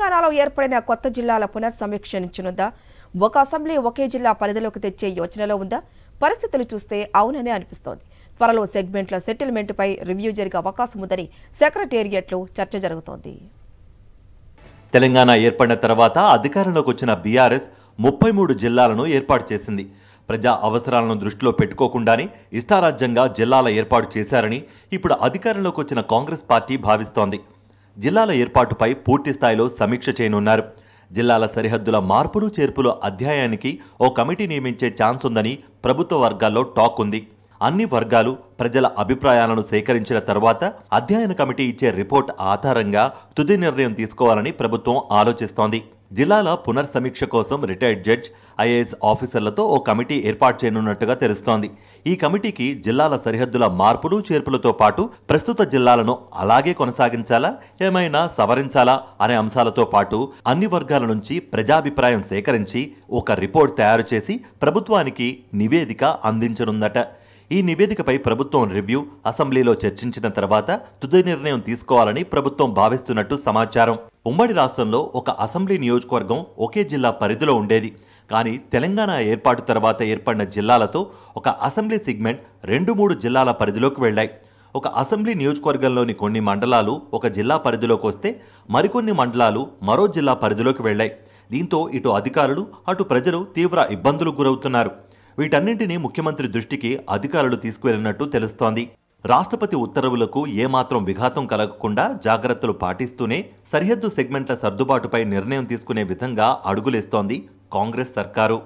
తెలంగాణలో ఏర్పడిన కొత్త జిల్లాల పునర్సమీక్షించనుందా? ఒక అసెంబ్లీ ఒకే జిల్లా పరిధిలోకి తెచ్చే యోచనలో ఉందా? పరిస్థితులు చూస్తే అవుననే అనిపిస్తోంది. త్వరలో సెగ్మెంట్ల సెటిల్మెంట్పై రివ్యూ జరిగే అవకాశం ఉందని సెక్రటేరియట్లో చర్చ జరుగుతోంది. తెలంగాణ ఏర్పడిన తర్వాత అధికారంలోకి వచ్చిన బీఆర్ఎస్ 33 జిల్లాలను ఏర్పాటు చేసింది. ప్రజా అవసరాలను దృష్టిలో పెట్టుకోకుండానే ఇష్టారాజ్యంగా జిల్లాల ఏర్పాటు చేశారని ఇప్పుడు అధికారంలోకి వచ్చిన కాంగ్రెస్ పార్టీ భావిస్తోంది. జిల్లాల ఏర్పాటుపై పూర్తి స్థాయిలో సమీక్ష చేయనున్నారు. జిల్లాల సరిహద్దుల మార్పులు చేర్పుల అధ్యాయానికి ఓ కమిటీ నియమించే ఛాన్స్ ఉందని ప్రభుత్వ వర్గాల్లో టాక్ ఉంది. అన్ని వర్గాలు ప్రజల అభిప్రాయాలను సేకరించిన తర్వాత అధ్యయన కమిటీ ఇచ్చే రిపోర్ట్ ఆధారంగా తుది నిర్ణయం తీసుకోవాలని ప్రభుత్వం ఆలోచిస్తోంది. జిల్లాల పునర్సమీక్ష కోసం రిటైర్డ్ జడ్జ్, ఐఏఎస్ ఆఫీసర్లతో ఓ కమిటీ ఏర్పాటు చేయనున్నట్టుగా తెలుస్తోంది. ఈ కమిటీకి జిల్లాల సరిహద్దుల మార్పులు చేర్పులతో పాటు ప్రస్తుత జిల్లాలను అలాగే కొనసాగించాలా, ఏమైనా సవరించాలా అనే అంశాలతో పాటు అన్ని వర్గాల నుంచి ప్రజాభిప్రాయం సేకరించి ఒక రిపోర్ట్ తయారు చేసి ప్రభుత్వానికి నివేదిక అందించనుందట. ఈ నివేదికపై ప్రభుత్వం రివ్యూ, అసెంబ్లీలో చర్చించిన తర్వాత తుది నిర్ణయం తీసుకోవాలని ప్రభుత్వం భావిస్తున్నట్టు సమాచారం. ఉమ్మడి రాష్ట్రంలో ఒక అసెంబ్లీ నియోజకవర్గం ఒకే జిల్లా పరిధిలో ఉండేది. కానీ తెలంగాణ ఏర్పాటు తర్వాత ఏర్పడిన జిల్లాలతో ఒక అసెంబ్లీ సెగ్మెంట్ 2-3 జిల్లాల పరిధిలోకి వెళ్లాయి. ఒక అసెంబ్లీ నియోజకవర్గంలోని కొన్ని మండలాలు ఒక జిల్లా పరిధిలోకి వస్తే మరికొన్ని మండలాలు మరో జిల్లా పరిధిలోకి వెళ్లాయి. దీంతో ఇటు అధికారులు అటు ప్రజలు తీవ్ర ఇబ్బందులకు గురవుతున్నారు. వీటన్నింటినీ ముఖ్యమంత్రి దృష్టికి అధికారులు తీసుకువెళ్లినట్టు తెలుస్తోంది. రాష్ట్రపతి ఉత్తర్వులకు ఏమాత్రం విఘాతం కలగకుండా జాగ్రత్తలు పాటిస్తూనే సరిహద్దు సెగ్మెంట్ల సర్దుబాటుపై నిర్ణయం తీసుకునే విధంగా అడుగులేస్తోంది కాంగ్రెస్ సర్కారు.